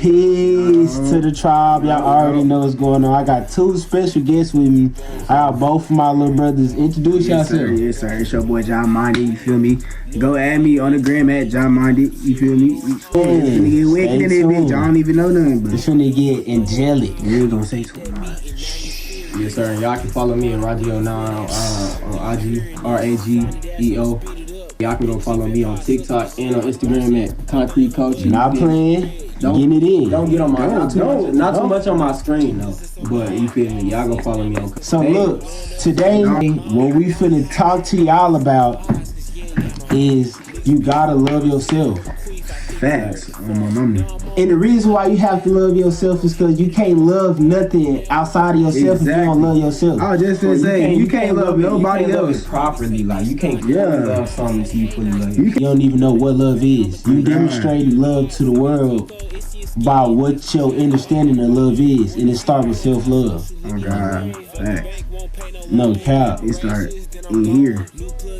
Peace to the tribe. Y'all already know what's going on. I got two special guests with me. I got both of my little brothers. Introduce yourself. Yes, sir. It's your boy jahminded. You feel me? Go add me on the gram at jahminded. You feel me? It's finna get wicked in this bitch. I don't even know nothing, but it's finna get angelic. You ain't gonna say too much. Yes, sir. And y'all can follow me at rageo9ine on IG, RAGEO. Y'all can go follow me on TikTok and on Instagram at Concrete Coach. Not playing. Getting it in. Don't get on my not too much on my screen though. But you feel me? Y'all go follow me on. So look, today what we finna talk to y'all about is you gotta love yourself. Facts on my mama. And the reason why you have to love yourself is because you can't love nothing outside of yourself if you don't love yourself. I was just gonna say, you can't love nobody else properly. Like you can't love something until you fully love you. You don't even know what love is. You demonstrating love to the world by what your understanding of love is, and it starts with self-love. Oh God, facts. No cap. It start in here.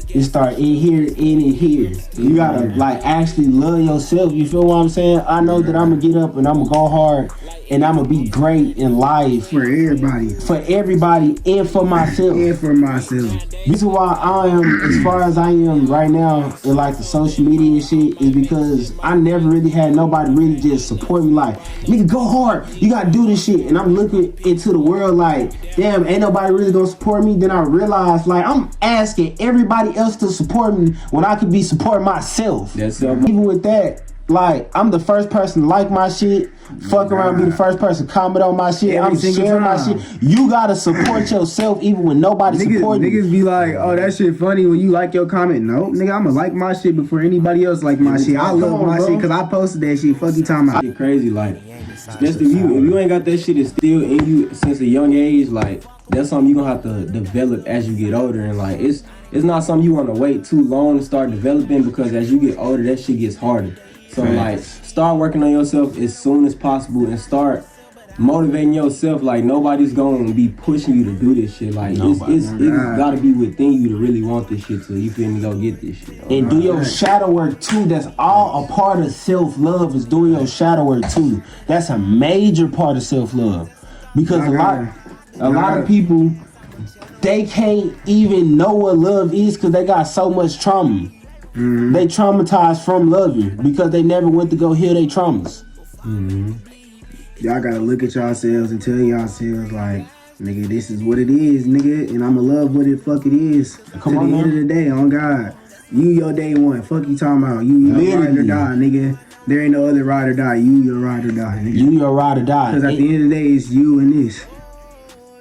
It start in here, in here. You gotta like actually love yourself. You feel what I'm saying? I know that I'm gonna get up and I'm gonna go hard and I'm gonna be great in life for everybody. For everybody and for myself. And for myself. This is why I am as far as I am right now in like the social media and shit is because I never really had nobody really just support me like, nigga, go hard. You gotta do this shit. And I'm looking into the world like, damn, ain't nobody really gonna support me. Then I realized like I'm asking everybody else to support me when I could be supporting myself. Even with that, like I'm the first person to like my shit, fuck around, be the first person to comment on my shit. I'm sharing my shit. You gotta support yourself even when nobody supporting you. Niggas be like, oh, that shit funny when you like your comment. No, nigga, I'ma like my shit before anybody else like my shit. I love my shit because I posted that shit. Fuck you talking about. Shit crazy, like especially if you ain't got that shit, it's still in you since a young age. Like that's something you gonna have to develop as you get older, and like it's not something you want to wait too long to start developing because as you get older, that shit gets harder. So like, start working on yourself as soon as possible and start motivating yourself. Like nobody's gonna be pushing you to do this shit. Like it's gotta be within you to really want this shit. So you feel me? Go get this shit. And do your shadow work too. That's all a part of self-love is doing your shadow work too. That's a major part of self-love because a lot of people, they can't even know what love is because they got so much trauma. They traumatized from loving because they never went to go heal their traumas. Y'all gotta look at yourselves and tell yourselves like, nigga, this is what it is, nigga, and I'ma love what the fuck it is. Come on, to the end of the day, on God. You your day one. Fuck you talking about. You your ride or die, nigga. There ain't no other ride or die. You your ride or die, nigga. You your ride or die. Because at the end of the day, it's you and this.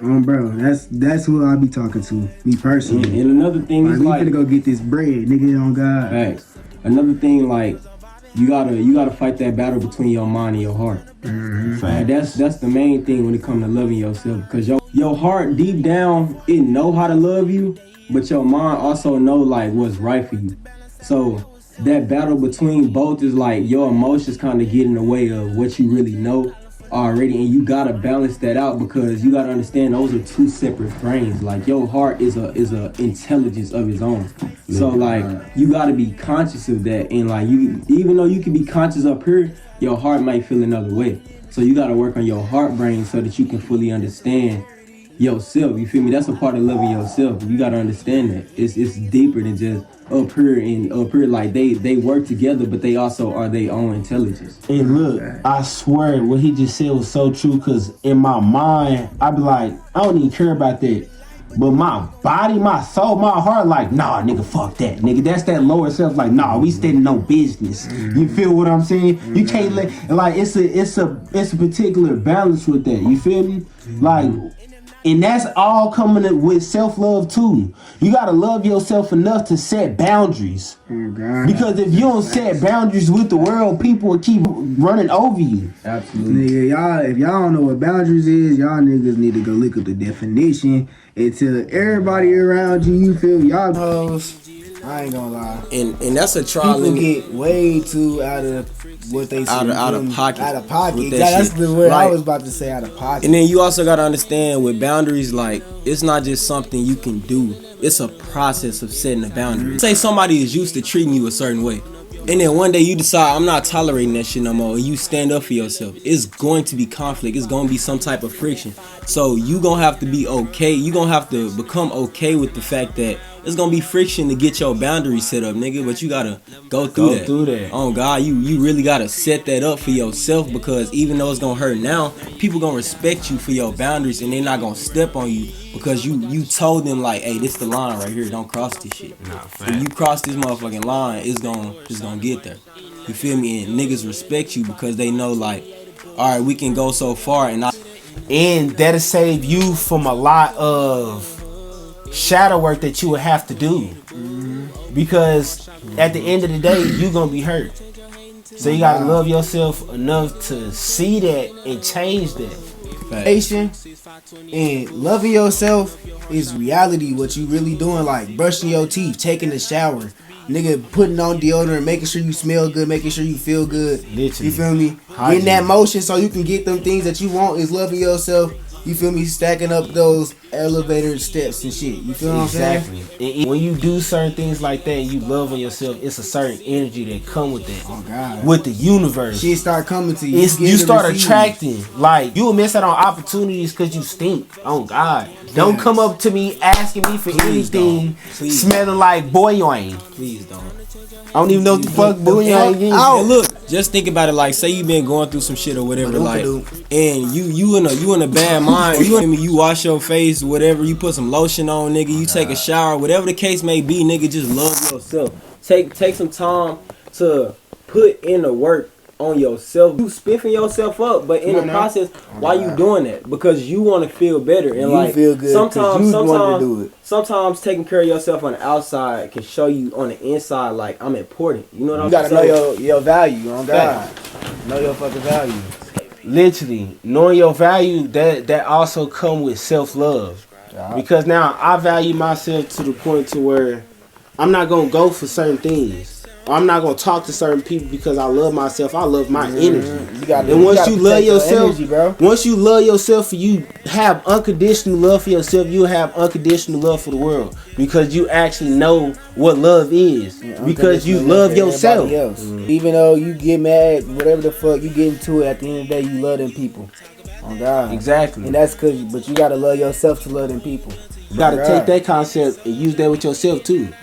Bro, that's who I be talking to, me personally. And another thing is like, we finna go get this bread, nigga, on God. Facts. Another thing, like, you gotta fight that battle between your mind and your heart. And that's the main thing when it comes to loving yourself, because your heart deep down, it know how to love you, but your mind also know like what's right for you. So that battle between both is like your emotions kind of get in the way of what you really know already, and you gotta balance that out because you gotta understand those are two separate brains. Like your heart is a intelligence of its own. So like you gotta be conscious of that, and like you, even though you can be conscious up here, your heart might feel another way. So you gotta work on your heart brain so that you can fully understand yourself. You feel me? That's a part of loving yourself. You gotta understand that it's deeper than just up here like they work together, but they also are their own intelligence. And look, I swear what he just said was so true, because in my mind I be like, I don't even care about that, but my body, my soul, my heart like, nah, nigga, fuck that, nigga. That's that lower self like, nah, we standing no business. You feel what I'm saying? You can't let, like, it's a particular balance with that. You feel me? Like, and that's all coming with self-love too. You gotta love yourself enough to set boundaries. Because if you don't set boundaries with the world, people will keep running over you. Absolutely. Nigga, if y'all don't know what boundaries is, y'all niggas need to go look up the definition and tell everybody around you, you feel y'all knows. I ain't gonna lie. And that's a trial. People get way too out of what they say. Out of pocket. Out of pocket. That's the word I was about to say, out of pocket. And then you also gotta understand with boundaries, like, it's not just something you can do. It's a process of setting a boundary. Say somebody is used to treating you a certain way. And then one day you decide I'm not tolerating that shit no more, and you stand up for yourself. It's going to be conflict. It's going to be some type of friction. So you gonna have to be okay. You gonna have to become okay with the fact that it's gonna be friction to get your boundaries set up, nigga. But you gotta go through that. Oh God, you really gotta set that up for yourself, because even though it's gonna hurt now, people gonna respect you for your boundaries, and they're not gonna step on you because you told them like, hey, this the line right here. Don't cross this shit. If you cross this motherfucking line, it's gonna get there. You feel me? And niggas respect you because they know like, all right, we can go so far, and that'll save you from a lot of shadow work that you would have to do, because at the end of the day you gonna be hurt. So you gotta love yourself enough to see that and change that. Patience and loving yourself is reality. What you really doing, like brushing your teeth, taking a shower, nigga, putting on deodorant, making sure you smell good, making sure you feel good. Literally. You feel me? Getting that motion so you can get them things that you want is loving yourself. You feel me? Stacking up those elevator steps and shit. You feel what I'm saying? Exactly. And when you do certain things like that and you love on yourself, it's a certain energy that come with that. Oh God. With the universe. Shit start coming to you. You start attracting. Like, you will miss out on opportunities because you stink. Oh God. Don't come up to me asking me for anything smelling like bouillon. please don't. I don't even know what the fuck bouillon is. Oh, look, just think about it. Like, say you been going through some shit or whatever, like, and you in a bad mind. You wash your face, whatever. You put some lotion on, nigga. You take a shower, whatever the case may be, nigga. Just love yourself. Take some time to put in the work on yourself. You spiffing yourself up, but in the process, why you doing that? Because you want to feel better, and you like feel good. Sometimes taking care of yourself on the outside can show you on the inside like I'm important. You know what I'm saying? You gotta know your value. On God, know your fucking value. Literally, knowing your value, that also come with self-love. Because now I value myself to the point to where I'm not gonna go for certain things. I'm not gonna talk to certain people because I love myself. I love my energy. And once you love yourself, once you love yourself, you have unconditional love for yourself. You have unconditional love for the world because you actually know what love is. Because you love yourself. Even though you get mad, whatever the fuck you get into it, at the end of the day, you love them people. Oh God. Exactly. And that's but you gotta love yourself to love them people. You gotta take that concept and use that with yourself too.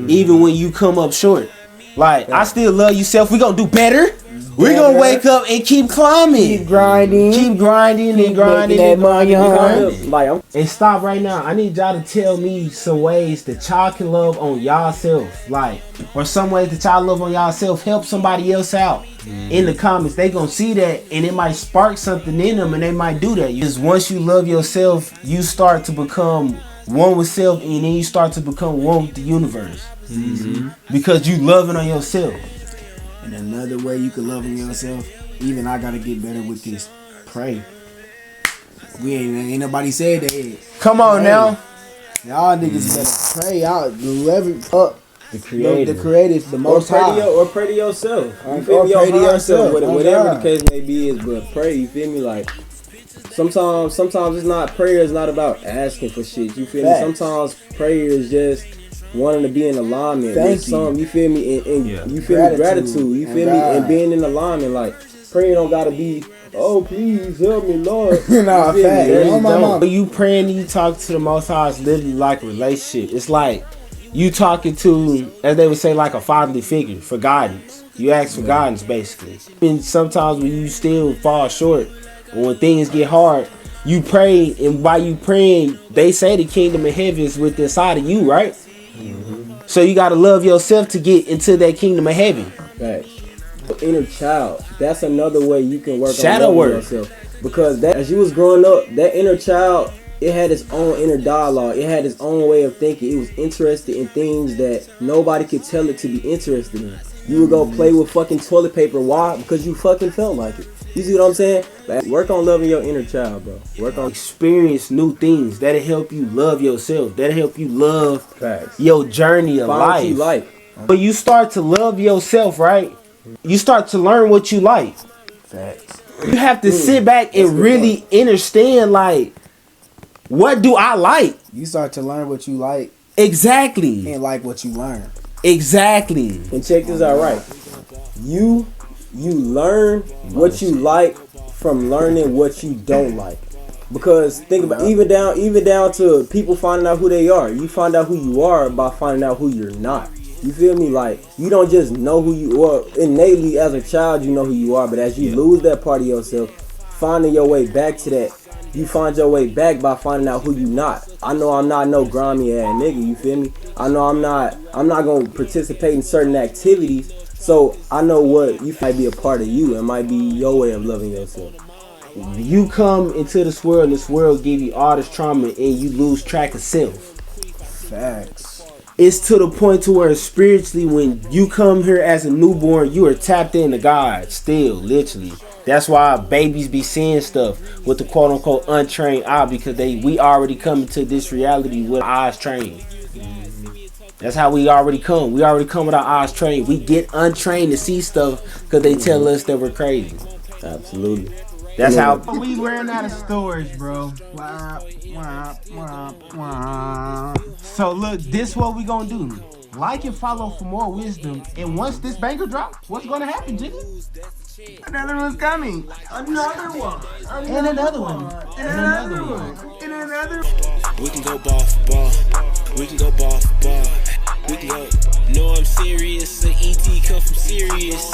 Even when you come up short. Like, I still love yourself. We gonna do better. We're gonna wake up and keep climbing. Keep grinding. Keep grinding and grinding that and money grinding. Like, And stop right now. I need y'all to tell me some ways that y'all can love on y'allself. Like, or some ways that y'all love on y'allself. Help somebody else out in the comments. They gonna see that and it might spark something in them and they might do that. Because once you love yourself, you start to become one with self, and then you start to become one with the universe. Because you loving on yourself. And another way you can love on yourself, even I gotta get better with this. Pray. We ain't nobody said that yet. Come on now. Y'all niggas better pray. Y'all level up The creator. The creator, the most high. Or pray to yourself. You feel Or me? pray to Your yourself. whatever the case may be is, but pray. You feel me? Like, sometimes it's not, prayer is not about asking for shit. You feel me? Sometimes prayer is just wanting to be in alignment with something. You feel me? And you feel me? Gratitude. You feel me? And being in alignment. Like, prayer don't gotta be, oh please help me, Lord. Nah, fact. You praying and you talk to the Most High is literally like a relationship. It's like you talking to, as they would say, like a fatherly figure for guidance. You ask for guidance, basically. And sometimes when you still fall short, or when things get hard, you pray, and while you praying, they say the kingdom of heaven is within inside of you, right? So you gotta love yourself to get into that kingdom of heaven. Right. Inner child. That's another way you can work Shadow on work. yourself. Because that, as you was growing up, that inner child, it had its own inner dialogue. It had its own way of thinking. It was interested in things that nobody could tell it to be interested in. You would go play with fucking toilet paper. Why? Because you fucking felt like it. You see what I'm saying? Like, work on loving your inner child, bro. Work on experience new things. That'll help you love yourself. That'll help you love your journey of life. When you start to love yourself, right? You start to learn what you like. Facts. You have to sit back and really understand, like, what do I like? You start to learn what you like. Exactly. And like what you learn. Exactly. And check this out, right? you learn what you like from learning what you don't like. Because think about even down to people finding out who they are. You find out who you are by finding out who you're not. You feel me? Like, you don't just know who you are. Innately, as a child, you know who you are. But as you lose that part of yourself, finding your way back to that, you find your way back by finding out who you not. I know I'm not no grimy ass nigga. You feel me? I know I'm not gonna participate in certain activities. So I know what you might be a part of you. It might be your way of loving yourself. You come into this world give you all this trauma, and you lose track of self. Facts. It's to the point to where spiritually, when you come here as a newborn, you are tapped into God still, literally. That's why babies be seeing stuff with the quote unquote untrained eye, because we already come into this reality with our eyes trained. That's how we already come. We already come with our eyes trained. We get untrained to see stuff because they tell us that we're crazy. Absolutely. That's how we ran out of storage, bro. So look, this what we gonna do. Like and follow for more wisdom. And once this banger drop, what's gonna happen, Jiggy? Another one's coming. Another one. And another one. And another one. And another one. We can go ball for ball. We can go ball for ball. We can go. No, I'm serious. The ET come from serious.